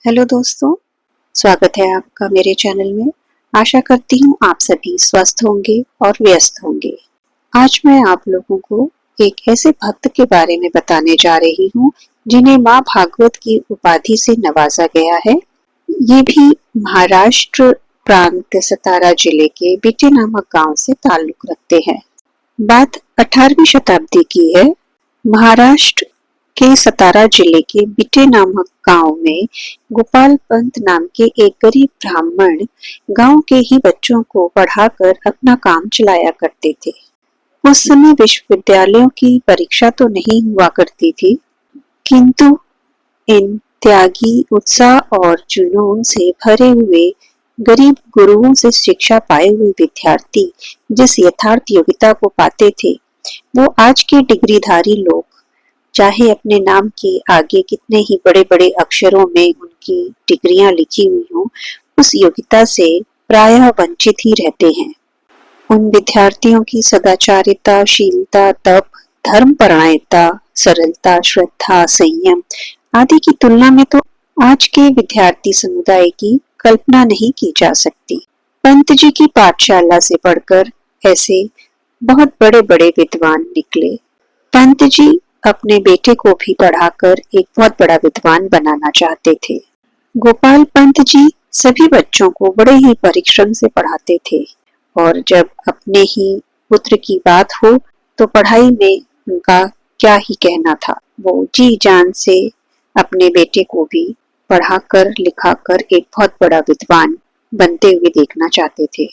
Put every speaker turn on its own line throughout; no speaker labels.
Hello दोस्तों, स्वागत है आपका मेरे चैनल में। आशा करती हूँ आप सभी स्वस्थ होंगे और व्यस्त होंगे। आज मैं आप लोगों को एक ऐसे भक्त के बारे में बताने जा रही हूँ जिन्हें माँ भागवत की उपाधि से नवाजा गया है। ये भी महाराष्ट्र प्रांत सतारा जिले के बिटे नामक गांव से ताल्लुक रखते हैं। बात 18वीं शताब्दी की है। महाराष्ट्र के सतारा जिले के बिटे नामक गांव में गोपाल पंत नाम के एक गरीब ब्राह्मण गांव के ही बच्चों को पढ़ाकर अपना काम चलाया करते थे। उस समय विश्वविद्यालयों की परीक्षा तो नहीं हुआ करती थी, किंतु इन त्यागी, उत्साह और जुनून से भरे हुए गरीब गुरुओं से शिक्षा पाए हुए विद्यार्थी जिस यथार्थ योग्यता को पाते थे, वो आज के डिग्रीधारी लोग चाहे अपने नाम के आगे कितने ही बड़े बड़े अक्षरों में उनकी डिग्रियां लिखी हुई हों, उस योग्यता से प्रायः वंचित ही रहते हैं। उन विद्यार्थियों की सदाचारिता, शीलता, तप, धर्मपरायणता, सरलता, श्रद्धा, संयम आदि की तुलना में तो आज के विद्यार्थी समुदाय की कल्पना नहीं की जा सकती। पंत जी की पाठशाला से पढ़कर ऐसे बहुत बड़े बड़े विद्वान निकले। पंत जी अपने बेटे को भी पढ़ाकर एक बहुत बड़ा विद्वान बनाना चाहते थे। गोपाल पंत जी सभी बच्चों को बड़े ही परिश्रम से पढ़ाते थे और जब अपने ही पुत्र की बात हो तो पढ़ाई में उनका क्या ही कहना था। वो जी जान से अपने बेटे को भी पढ़ाकर लिखाकर एक बहुत बड़ा विद्वान बनते हुए देखना चाहते थे।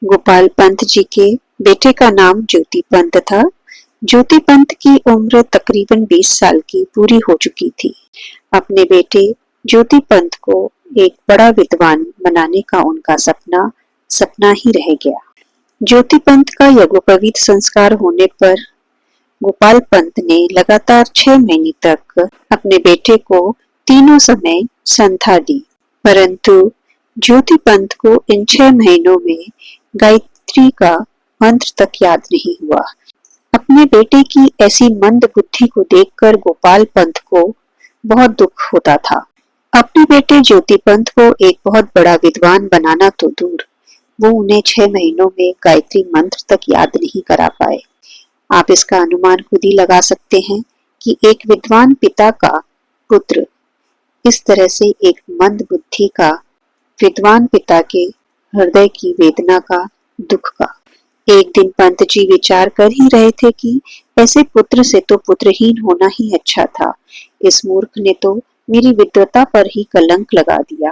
गोपाल पंत जी के बेटे का नाम ज्योति पंत था। ज्योति पंत की उम्र तकरीबन 20 साल की पूरी हो चुकी थी। अपने बेटे ज्योति पंत को एक बड़ा विद्वान बनाने का उनका सपना ही रह गया। ज्योति पंत का यज्ञोपवीत संस्कार होने पर गोपाल पंत ने लगातार 6 महीने तक अपने बेटे को तीनों समय संध्या दी, परंतु ज्योति पंत को इन 6 महीनों में गायत्री का मंत्र तक याद नहीं हुआ। अपने बेटे की ऐसी मंद बुद्धि को देखकर गोपाल पंत को बहुत दुख होता था। अपने बेटे ज्योति पंत को एक बहुत बड़ा विद्वान बनाना तो दूर, वो उन्हें 6 महीनों में गायत्री मंत्र तक याद नहीं करा पाए। आप इसका अनुमान खुद ही लगा सकते हैं कि एक विद्वान पिता का पुत्र इस तरह से एक मंद बुद्धि का विद्वान पिता के हृदय की वेदना का, दुख का। एक दिन पंत जी विचार कर ही रहे थे कि ऐसे पुत्र से तो पुत्रहीन होना ही अच्छा था। इस मूर्ख ने तो मेरी विद्वता पर ही कलंक लगा दिया।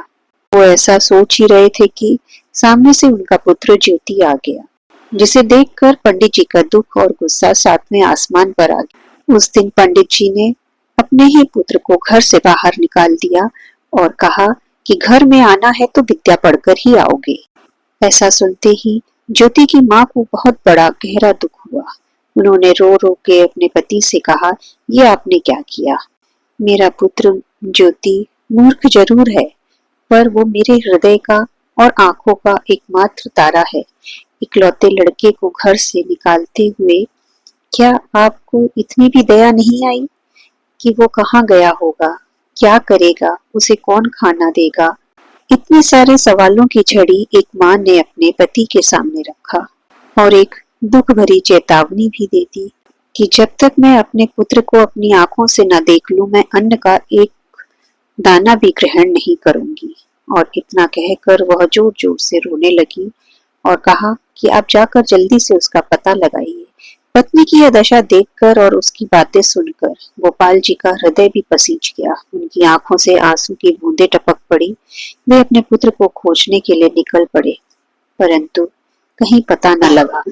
वो ऐसा सोच ही रहे थे कि सामने से उनका पुत्र ज्योति आ गया, जिसे देखकर पंडित जी का दुख और गुस्सा सातवें आसमान पर आ गया। उस दिन पंडित जी ने अपने ही पुत्र को घर से बाहर निकाल दिया और कहा कि घर में आना है तो विद्या पढ़कर ही आओगे। ऐसा सुनते ही ज्योति की माँ को बहुत बड़ा गहरा दुख हुआ। उन्होंने रो रो के अपने पति से कहा, ये आपने क्या किया? मेरा पुत्र ज्योति मूर्ख जरूर है, पर वो मेरे हृदय का और आंखों का एकमात्र तारा है। इकलौते लड़के को घर से निकालते हुए क्या आपको इतनी भी दया नहीं आई कि वो कहाँ गया होगा, क्या करेगा, उसे कौन खाना देगा? इतने सारे सवालों की झड़ी एक माँ ने अपने पति के सामने रखा और एक दुख भरी चेतावनी भी दे दी कि जब तक मैं अपने पुत्र को अपनी आंखों से न देख लूं, मैं अन्न का एक दाना भी ग्रहण नहीं करूंगी। और इतना कहकर वह जोर जोर से रोने लगी और कहा कि आप जाकर जल्दी से उसका पता लगाइए। पत्नी की यह दशा देखकर और उसकी बातें सुनकर गोपाल जी का हृदय भी पसीज गया। उनकी आंखों से आंसू की बूंदें टपक पड़ी। वे अपने पुत्र को खोजने के लिए निकल पड़े, परंतु कहीं पता न लगा।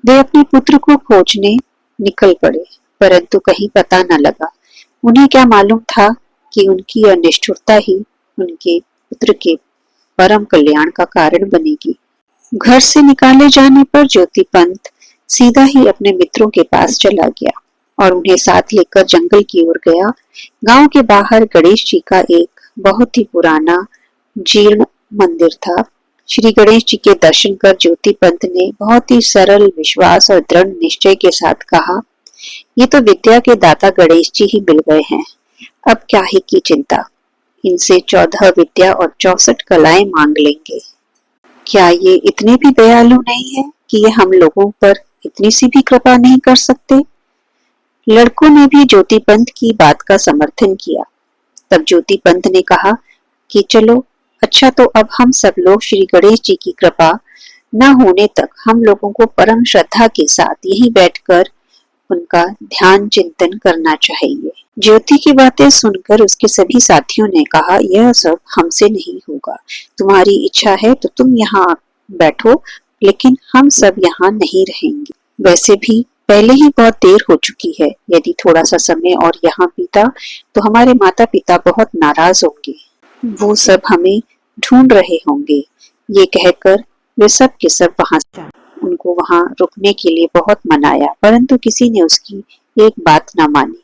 वे अपने पुत्र को खोजने निकल पड़े, परंतु कहीं पता न लगा। उन्हें क्या मालूम था कि उनकी यह निष्ठुरता ही उनके पुत्र के परम कल्याण का कारण बनेगी। घर से निकाले जाने पर ज्योति पंत सीधा ही अपने मित्रों के पास चला गया और उन्हें साथ लेकर जंगल की ओर गया। गांव के बाहर गणेश जी का एक बहुत ही पुराना जीर्ण मंदिर था। श्री गणेश जी के दर्शन कर ज्योति पंत ने बहुत ही सरल विश्वास और दृढ़ निश्चय के साथ कहा, ये तो विद्या के दाता गणेश जी ही मिल गए हैं, अब क्या ही की चिंता। इनसे 14 विद्या और 64 कलाएं मांग लेंगे। क्या ये इतने भी दयालु नहीं है कि ये हम लोगों पर इतनी सी भी कृपा नहीं कर सकते? लड़कों ने भी ज्योति पंत की बात का समर्थन किया। तब ज्योति पंत ने कहा कि चलो अच्छा, तो अब हम सब लोग श्री गणेश जी की कृपा न होने तक हम लोगों को परम श्रद्धा के साथ यहीं बैठकर उनका ध्यान चिंतन करना चाहिए। ज्योति की बातें सुनकर उसके सभी साथियों ने कहा, यह सब हमसे नहीं होगा। तुम्हारी इच्छा है तो तुम यहाँ बैठो, लेकिन हम सब यहाँ नहीं रहेंगे। वैसे भी पहले ही बहुत देर हो चुकी है। यदि थोड़ा सा समय और यहाँ बीता तो हमारे माता पिता बहुत नाराज होंगे। वो सब हमें ढूंढ रहे होंगे। ये कहकर वे सब के सब वहां से उनको वहां रुकने के लिए बहुत मनाया, परंतु किसी ने उसकी एक बात न मानी।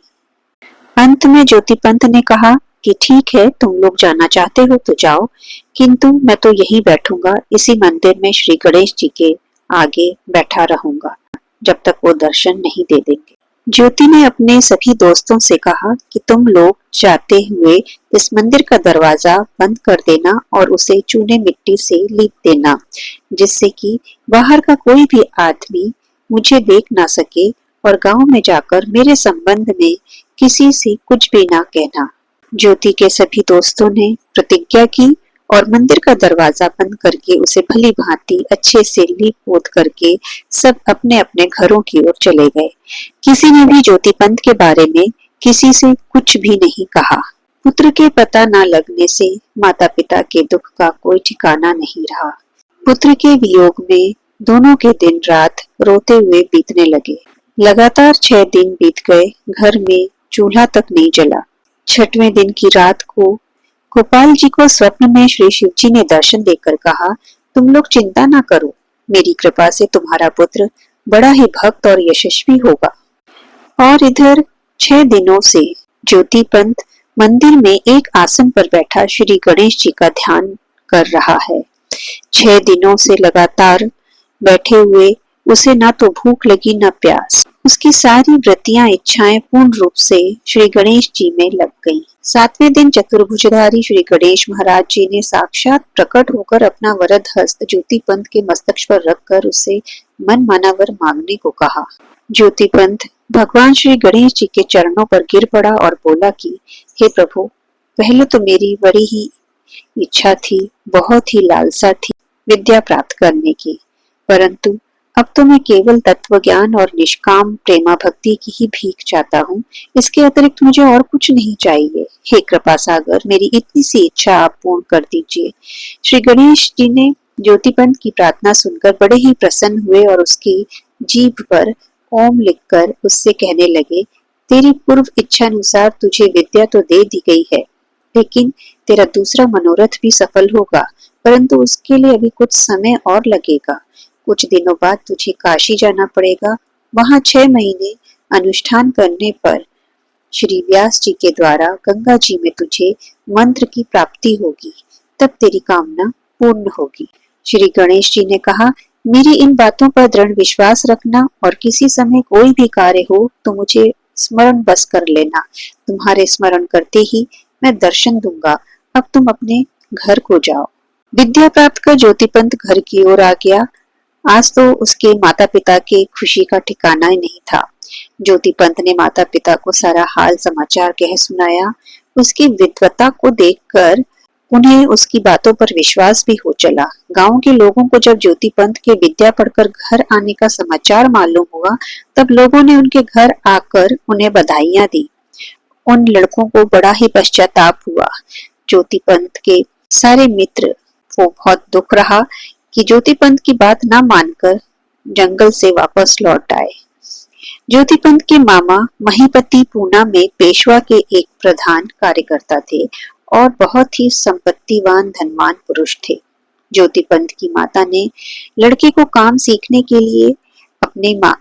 अंत में ज्योति पंत ने कहा कि ठीक है, तुम लोग जाना चाहते हो तो जाओ, किंतु मैं तो यहीं बैठूंगा, इसी मंदिर में श्री गणेश जी के आगे बैठा रहूंगा जब तक वो दर्शन नहीं दे देंगे। ज्योति ने अपने सभी दोस्तों से कहा कि तुम लोग जाते हुए इस मंदिर का दरवाजा बंद कर देना और उसे चूने मिट्टी से लीप देना, जिससे कि बाहर का कोई भी आदमी मुझे देख ना सके, और गांव में जाकर मेरे संबंध में किसी से कुछ भी ना कहना। ज्योति के सभी दोस्तों ने प्रतिज्ञा की और मंदिर का दरवाजा बंद करके उसे भली भांति अच्छे से लीप पोत करके सब अपने अपने घरों की ओर चले गए। किसी ने भी ज्योति पंत के बारे में किसी से कुछ भी नहीं कहा। पुत्र के पता न लगने से माता पिता के दुख का कोई ठिकाना नहीं रहा। पुत्र के वियोग में दोनों के दिन रात रोते हुए बीतने लगे। लगातार 6 दिन बीत गए। घर में चूल्हा तक नहीं जला। 6वें दिन की रात को गोपाल जी को स्वप्न में श्री शिव जी ने दर्शन देकर कहा, तुम लोग चिंता ना करो, मेरी कृपा से तुम्हारा पुत्र बड़ा ही भक्त और यशस्वी होगा। और इधर 6 दिनों से ज्योति पंत मंदिर में एक आसन पर बैठा श्री गणेश जी का ध्यान कर रहा है। 6 दिनों से लगातार बैठे हुए उसे ना तो भूख लगी न प्यास। उसकी सारी वृत्तियां इच्छाएं पूर्ण रूप से श्री गणेश जी में लग गईं। 7वें दिन चतुर्भुजधारी श्री गणेश महाराज जी ने साक्षात प्रकट होकर अपना वरद हस्त ज्योति पंत के मस्तक पर रखकर उससे मन माना वर मांगने को कहा। ज्योति पंत भगवान श्री गणेश जी के चरणों पर गिर पड़ा और बोला कि हे प्रभु, पहले तो मेरी बड़ी ही इच्छा थी, बहुत ही लालसा थी विद्या प्राप्त करने की, परंतु अब तो मैं केवल तत्व ज्ञान और निष्काम प्रेमा भक्ति की ही भीख चाहता हूँ। इसके अतिरिक्त मुझे और कुछ नहीं चाहिए। हे कृपा सागर, मेरी इतनी सी इच्छा आप पूर्ण कर दीजिए। श्री गणेश जी ने ज्योति पंत की प्रार्थना सुनकर बड़े ही प्रसन्न हुए और उसकी जीभ पर ओम लिखकर उससे कहने लगे, तेरी पूर्व इच्छा अनुसार तुझे विद्या तो दे दी गई है, लेकिन तेरा दूसरा मनोरथ भी सफल होगा, परंतु उसके लिए अभी कुछ समय और लगेगा। कुछ दिनों बाद तुझे काशी जाना पड़ेगा। वहां 6 महीने अनुष्ठान करने पर श्री व्यास जी के द्वारा गंगा जी में तुझे मंत्र की प्राप्ति होगी, तब तेरी कामना पूर्ण होगी। श्री गणेश जी ने कहा, मेरी इन बातों पर दृढ़ विश्वास रखना और किसी समय कोई भी कार्य हो तो मुझे स्मरण बस कर लेना। तुम्हारे स्मरण करते ही मैं दर्शन दूंगा। अब तुम अपने घर को जाओ। विद्या प्राप्त कर ज्योति पंत घर की ओर आ गया। आज तो उसके माता पिता के खुशी का ठिकाना ही नहीं था। ज्योति पंत ने माता पिता को सारा हाल समाचार कह सुनाया। उसकी विद्वता को देखकर उन्हें उसकी बातों पर विश्वास भी हो चला। गांव के लोगों को जब ज्योति पंत के विद्या पढ़कर घर आने का समाचार मालूम हुआ, तब लोगों ने उनके घर आकर उन्हें बधाइयां दी। उन लड़कों को बड़ा ही पश्चाताप हुआ। ज्योति पंत के सारे मित्र को बहुत दुख रहा कि ज्योति पंत की बात ना मानकर जंगल से वापस लौट आए। ज्योति पंत के मामा महीपति पूना में पेशवा के एक प्रधान कार्यकर्ता थे और बहुत ही संपत्तिवान धनवान पुरुष थे। ज्योति पंत की माता ने लड़के को काम सीखने के लिए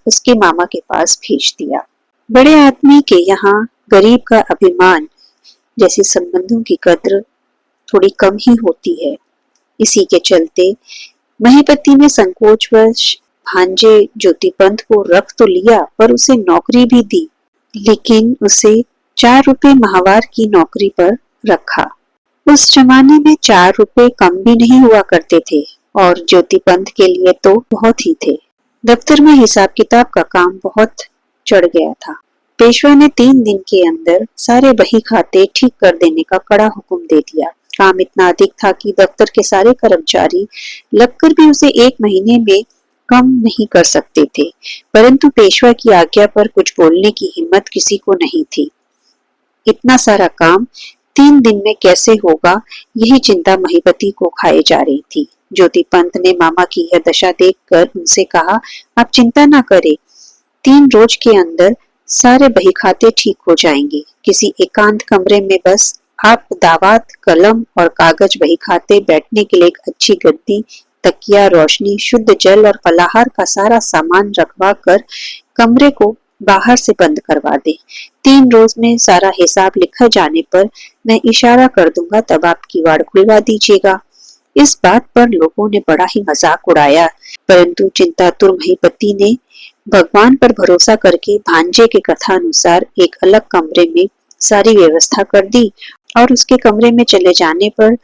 उसके मामा के पास भेज दिया। बड़े आदमी के यहाँ गरीब का अभिमान जैसे संबंधों की कद्र थोड़ी कम ही होती है। इसी के चलते महीपति ने संकोचवश भांजे ज्योति पंत को रख तो लिया, पर उसे नौकरी भी दी, लेकिन उसे 4 रुपए माहवार की नौकरी पर रखा। उस जमाने में 4 रुपए कम भी नहीं हुआ करते थे और ज्योति पंत के लिए तो बहुत ही थे। दफ्तर में हिसाब किताब का काम बहुत चढ़ गया था। पेशवा ने 3 दिन के अंदर सारे बही खाते ठीक कर देने का कड़ा हुक्म दे दिया। काम इतना अधिक था कि दफ्तर के सारे कर्मचारी लगकर भी उसे 1 महीने में कम नहीं कर सकते थे, परंतु पेशवा की आज्ञा पर कुछ बोलने की हिम्मत किसी को नहीं थी। इतना सारा काम 3 दिन में कैसे होगा, यही चिंता महीपति को खाए जा रही थी। ज्योति पंत ने मामा की यह दशा देखकर उनसे कहा, आप चिंता ना करें, 3 रोज के अंदर सारे बही खाते ठीक हो जाएंगे। किसी एकांत कमरे में बस आप दावात, कलम और कागज, बही खाते, बैठने के लिए एक अच्छी गद्दी, तकिया, रोशनी, शुद्ध जल और फलाहार का सारा सामान रखवा कर कमरे को बाहर से बंद करवा दे। 3 रोज में सारा हिसाब लिखा जाने पर मैं इशारा कर दूंगा, तब आप किवाड़ खुलवा दीजिएगा। इस बात पर लोगों ने बड़ा ही मजाक उड़ाया, परंतु चिंतातुर महीपति ने भगवान पर भरोसा करके भांजे के कथा अनुसार एक अलग कमरे में सारी व्यवस्था कर दी और उसके कमरे में चले जाने पर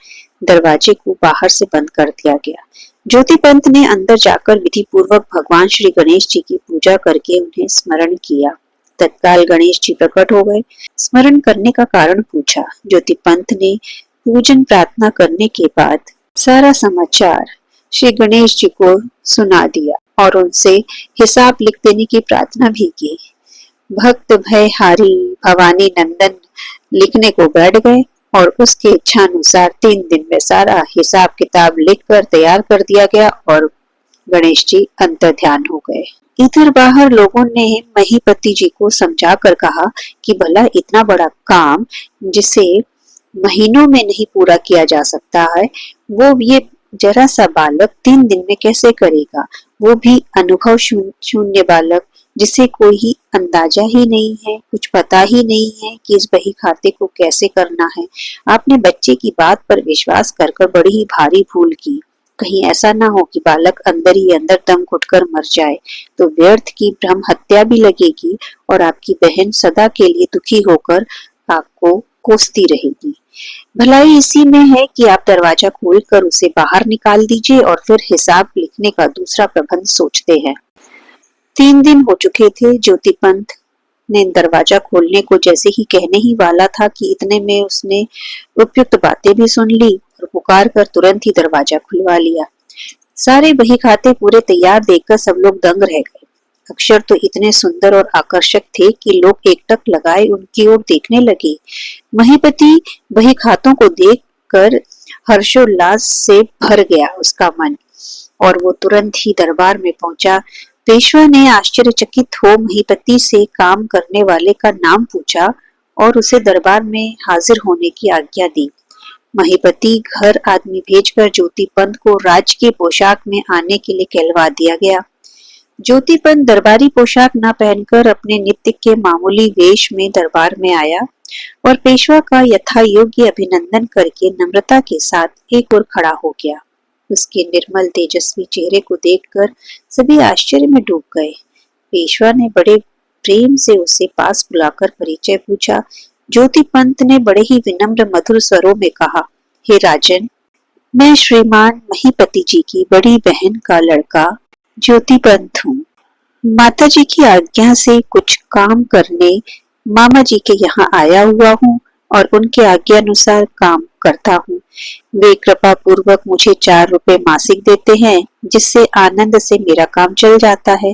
दरवाजे को बाहर से बंद कर दिया गया। ज्योति पंत ने अंदर जाकर विधि पूर्वक भगवान श्री गणेश जी की पूजा करके उन्हें स्मरण किया। तत्काल गणेश जी प्रकट हो गए। स्मरण करने का कारण पूछा। ज्योति पंत ने पूजन प्रार्थना करने के बाद सारा समाचार श्री गणेश जी को सुना दिया और उनसे हिसाब लिख देने की प्रार्थना भी की। भक्त भय हारी भवानी नंदन लिखने को बैठ गए और उसके इच्छा अनुसार 3 दिन में सारा हिसाब किताब लिखकर तैयार कर दिया गया और गणेश जी अंतर ध्यान हो गए। इधर बाहर लोगों ने महीपति जी को समझा कर कहा कि भला इतना बड़ा काम जिसे महीनों में नहीं पूरा किया जा सकता है, वो ये जरा सा बालक 3 दिन में कैसे करेगा, वो भी अनुभव शून्य बालक जिसे कोई ही अंदाजा ही नहीं है, कुछ पता ही नहीं है कि इस बही खाते को कैसे करना है। आपने बच्चे की बात पर विश्वास कर बड़ी ही भारी भूल की। कहीं ऐसा ना हो कि बालक अंदर ही अंदर दम घुटकर मर जाए, तो व्यर्थ की ब्रह्म हत्या भी लगेगी और आपकी बहन सदा के लिए दुखी होकर आपको कोसती रहेगी। भलाई इसी में है कि आप दरवाजा खोलकर उसे बाहर निकाल दीजिए और फिर हिसाब लिखने का दूसरा प्रबंध सोचते हैं। 3 दिन हो चुके थे। ज्योति पंत ने दरवाजा खोलने को जैसे ही कहने ही वाला था कि इतने में उसने उपयुक्त बातें भी सुन ली और पुकार कर तुरंत ही दरवाजा खुलवा लिया। सारे बही खाते पूरे तैयार देखकर सब लोग दंग रह गए। अक्षर तो इतने सुंदर और आकर्षक थे कि लोग एकटक लगाए उनकी ओर देखने लगे। महीपति बही खातों को देखकर हर्षोल्लास से भर गया उसका मन और वो तुरंत ही दरबार में पहुंचा। पेशवा ने आश्चर्यचकित हो महीपति से काम करने वाले का नाम पूछा और उसे दरबार में हाजिर होने की आज्ञा दी। महीपति घर आदमी भेजकर ज्योति पंत को राजकीय पोशाक में आने के लिए कहलवा दिया गया। ज्योति पंत दरबारी पोशाक न पहनकर अपने नित्य के मामूली वेश में दरबार में आया और पेशवा का यथा योग्य अभिनंदन करके नम्रता के साथ एक ओर खड़ा हो गया। उसके निर्मल तेजस्वी चेहरे को देखकर सभी आश्चर्य में डूब गए। पेशवा ने बड़े प्रेम से उसे पास बुलाकर परिचय पूछा। ज्योति पंत ने बड़े ही विनम्र मधुर स्वरों में कहा, हे राजन, मैं श्रीमान महीपति जी की बड़ी बहन का लड़का ज्योति पंत हूँ। माता जी की आज्ञा से कुछ काम करने मामा जी के यहाँ आया हुआ हूँ और उनके आज्ञा अनुसार काम करता हूँ। वे कृपा पूर्वक मुझे 4 रुपए मासिक देते हैं, जिससे आनंद से मेरा काम चल जाता है।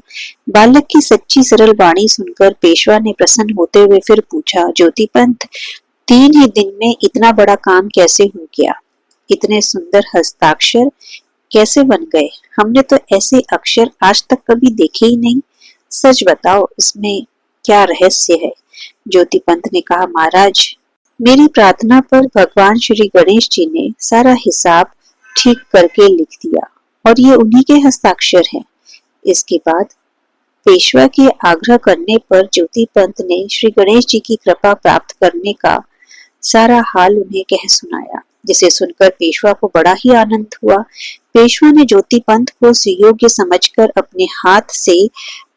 बालक की सच्ची सरल वाणी सुनकर पेशवा ने प्रसन्न होते हुए फिर पूछा, ज्योति पंत, 3 ही दिन में इतना बड़ा काम कैसे हो गया? इतने सुंदर हस्ताक्षर कैसे बन गए? हमने तो ऐसे अक्षर आज तक कभी देखे ही नहीं। सच बताओ, इसमें क्या रहस्य है? ज्योति पंत ने कहा, महाराज, मेरी प्रार्थना पर भगवान श्री गणेश जी ने सारा हिसाब ठीक करके लिख दिया और ये उन्हीं के हस्ताक्षर हैं। इसके बाद पेशवा के आग्रह करने पर ज्योति पंत ने श्री गणेश जी की कृपा प्राप्त करने का सारा हाल उन्हें कह सुनाया, जिसे सुनकर पेशवा को बड़ा ही आनंद हुआ। पेशवा ने ज्योति पंत को सुयोग्य समझकर अपने हाथ से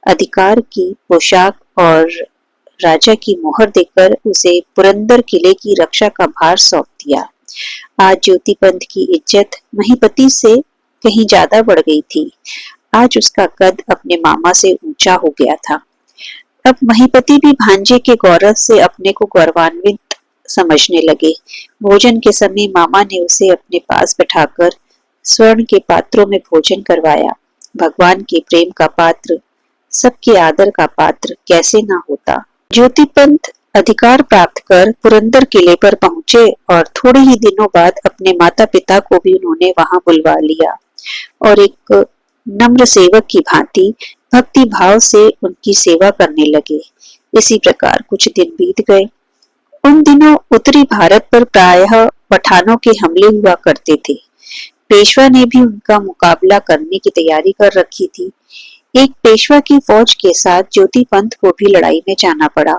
अधिकार की पोशाक और राजा की मोहर देकर उसे पुरंदर किले की रक्षा का भार सौंप दिया। आज ज्योति पंत की इज्जत महीपति से कहीं ज्यादा बढ़ गई थी। आज उसका कद अपने मामा से ऊंचा हो गया था। अब महीपति भी भांजे के गौरव से अपने को गौरवान्वित समझने लगे। भोजन के समय मामा ने उसे अपने पास बैठाकर स्वर्ण के पात्रों में भोजन करवाया। भगवान के प्रेम का पात्र, सबके आदर का पात्र कैसे ना होता। ज्योति पंत अधिकार प्राप्त कर पुरंदर किले पर पहुंचे और थोड़े ही दिनों बाद अपने माता पिता को भी उन्होंने वहां बुलवा लिया और एक नम्र सेवक की भांति भक्ति भाव से उनकी सेवा करने लगे। इसी प्रकार कुछ दिन बीत गए। उन दिनों उत्तरी भारत पर प्रायः पठानों के हमले हुआ करते थे। पेशवा ने भी उनका मुकाबला करने की तैयारी कर रखी थी। एक पेशवा की फौज के साथ ज्योति पंत को भी लड़ाई में जाना पड़ा।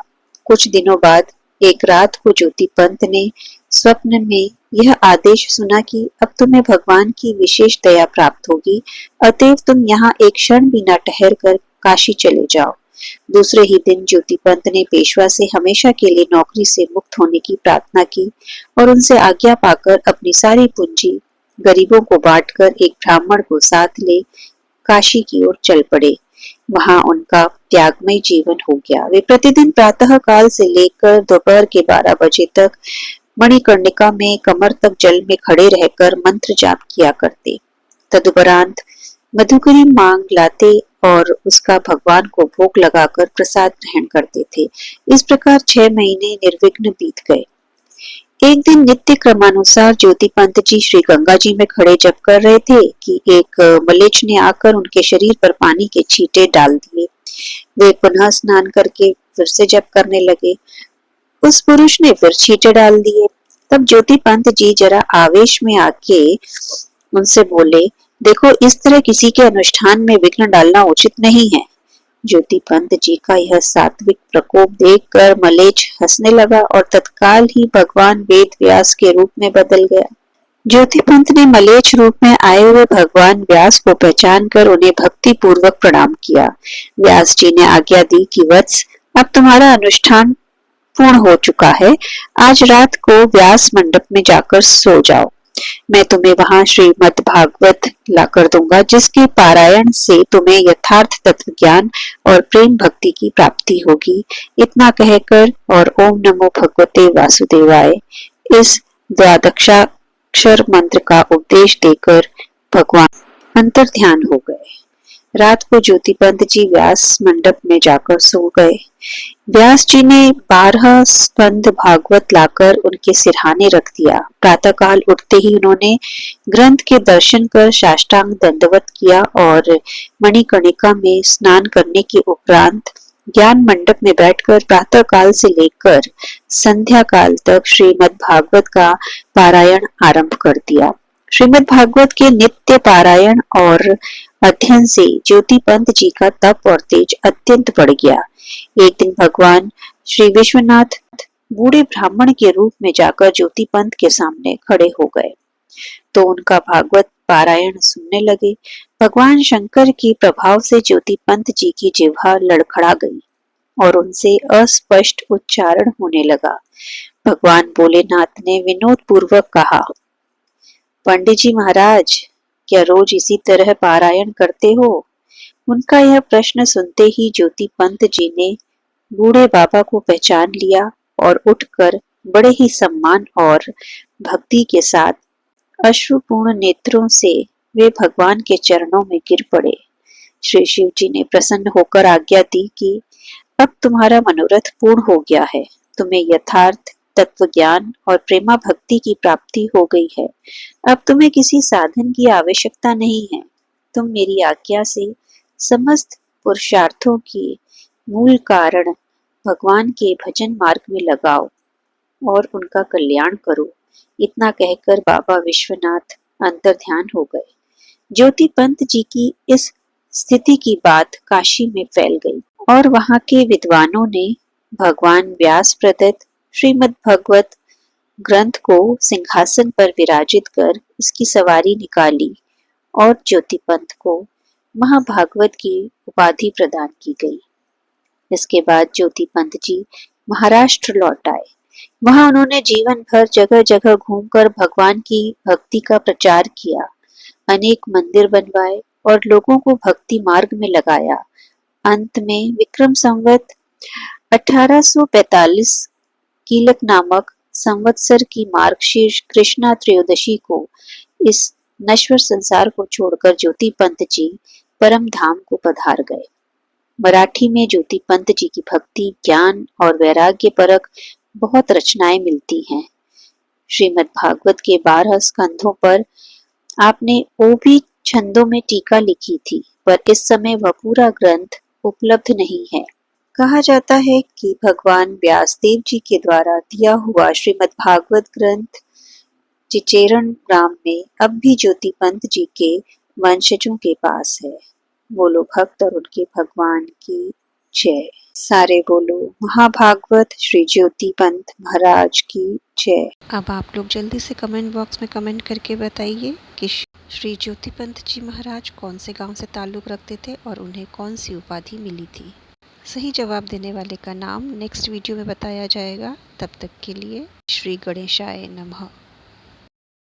कुछ दिनों बाद एक रात को ज्योति पंत ने स्वप्न में यह आदेश सुना कि अब तुम्हें भगवान की विशेष दया प्राप्त होगी, अतएव तुम यहाँ एक क्षण भी न ठहर कर काशी चले जाओ। दूसरे ही दिन ज्योति पंत ने पेशवा से हमेशा के लिए नौकरी से मुक्त होने की प्रार्थना की और उनसे आज्ञा पाकर अपनी सारी पूंजी गरीबों को बांटकर एक ब्राह्मण को साथ ले काशी की ओर चल पड़े। वहां उनका त्यागमय जीवन हो गया। वे प्रतिदिन प्रातः काल से लेकर दोपहर के 12 बजे तक मणिकर्णिका में कमर तक जल में खड़े रहकर मंत्र जाप किया करते। तदुपरांत मधुकरी मांग लाते और उसका भगवान को भोग लगाकर प्रसाद ग्रहण करते थे। इस प्रकार 6 महीने निर्विघ्न बीत गए। एक दिन नित्य क्रमानुसार ज्योति पंत जी श्री गंगा जी में खड़े जप कर रहे थे कि एक मलेच्छ ने आकर उनके शरीर पर पानी के छींटे डाल दिए। वे पुनः स्नान करके फिर से जप करने लगे। उस पुरुष ने फिर छींटे डाल दिए। तब ज्योति पंत जी जरा आवेश में आके उनसे बोले, देखो, इस तरह किसी के अनुष्ठान में विघ्न डालना उचित नहीं है। ज्योति पंत जी का यह सात्विक प्रकोप देखकर मलेच्छ हंसने लगा और तत्काल ही भगवान वेद व्यास के रूप में बदल गया। ज्योति पंत ने मलेच्छ रूप में आए हुए भगवान व्यास को पहचान कर उन्हें भक्ति पूर्वक प्रणाम किया। व्यास जी ने आज्ञा दी कि वत्स, अब तुम्हारा अनुष्ठान पूर्ण हो चुका है। आज रात को व्यास मंडप में जाकर सो जाओ। मैं तुम्हें वहां श्रीमद् भागवत लाकर दूंगा, जिसके पारायण से तुम्हें यथार्थ तत्व ज्ञान और प्रेम भक्ति की प्राप्ति होगी। इतना कहकर और ओम नमो भगवते वासुदेवाय इस द्वादशाक्षर मंत्र का उपदेश देकर भगवान अंतर ध्यान हो गए। रात को ज्योति पंत जी व्यास मंडप में जाकर सो गए। व्यास जी ने 12 स्कंद भागवत लाकर उनके सिरहाने रख दिया। प्रातःकाल उठते ही उन्होंने ग्रंथ के दर्शन कर साष्टांग दंडवत किया और मणिकर्णिका में स्नान करने के उपरांत ज्ञान मंडप में बैठकर प्रातः काल से लेकर संध्या काल तक श्रीमद् भागवत का पारायण आरंभ कर दिया। श्रीमद् भागवत के नित्य पारायण और अध्ययन से ज्योति पंत जी का तप और तेज अत्यंत बढ़ गया। एक दिन भगवान श्री विश्वनाथ बूढ़े ब्राह्मण के रूप में जाकर ज्योति पंत के सामने खड़े हो गए तो उनका भागवत पारायण सुनने लगे। भगवान शंकर के प्रभाव से ज्योति पंत जी की जिह्वा लड़खड़ा गई और उनसे अस्पष्ट उच्चारण होने लगा। भगवान भोलेनाथ ने विनोद पूर्वक कहा, पंडित जी महाराज, क्या रोज इसी तरह पारायण करते हो? उनका यह प्रश्न सुनते ही ज्योति पंत जी ने बूढ़े बाबा को पहचान लिया और उठकर बड़े ही सम्मान और भक्ति के साथ अश्रुपूर्ण नेत्रों से वे भगवान के चरणों में गिर पड़े। श्री शिव जी ने प्रसन्न होकर आज्ञा दी कि अब तुम्हारा मनोरथ पूर्ण हो गया है। तुम्हें यथार्थ तत्व ज्ञान और प्रेमा भक्ति की प्राप्ति हो गई है। अब तुम्हें किसी साधन की आवश्यकता नहीं है। तुम मेरी आज्ञा से समस्त पुरुषार्थों के मूल कारण भगवान के भजन मार्ग में लगाओ और उनका कल्याण करो। इतना कहकर बाबा विश्वनाथ अंतर ध्यान हो गए। ज्योति पंत जी की इस स्थिति की बात काशी में फैल गई और वहां के विद्वानों ने भगवान व्यास प्रदत्त श्रीमद् भगवत ग्रंथ को सिंहासन पर विराजित कर उसकी सवारी निकाली और ज्योति पंत को महाभागवत की उपाधि प्रदान की गई। इसके बाद ज्योति पंत जी महाराष्ट्र लौट आए। वहां उन्होंने जीवन भर जगह जगह घूमकर भगवान की भक्ति का प्रचार किया, अनेक मंदिर बनवाए और लोगों को भक्ति मार्ग में लगाया। अंत में विक्रम संवत 1845 कीलक नामक संवत्सर की मार्गशीर्ष कृष्णा त्रयोदशी को इस नश्वर संसार को छोड़कर ज्योति पंत जी परम धाम को पधार गए। मराठी में ज्योति पंत जी की भक्ति, ज्ञान और वैराग्य परक बहुत रचनाएं मिलती हैं। श्रीमद् भागवत के 12 स्कंधों पर आपने ओभी छंदों में टीका लिखी थी, पर इस समय वह पूरा ग्रंथ उपलब्ध नहीं है। कहा जाता है कि भगवान व्यासदेव जी के द्वारा दिया हुआ श्रीमद् भागवत ग्रंथ चिचेरण ग्राम में अब भी ज्योति पंत जी के वंशजों के पास है। बोलो भक्त और उनके भगवान की जय। सारे बोलो महाभागवत श्री ज्योति पंत महाराज की जय।
अब आप लोग जल्दी से कमेंट बॉक्स में कमेंट करके बताइए कि श्री ज्योति पंत जी महाराज कौन से गांव से ताल्लुक़ रखते थे और उन्हें कौन सी उपाधि मिली थी। सही जवाब देने वाले का नाम नेक्स्ट वीडियो में बताया जाएगा। तब तक के लिए श्री गणेशाय नमः।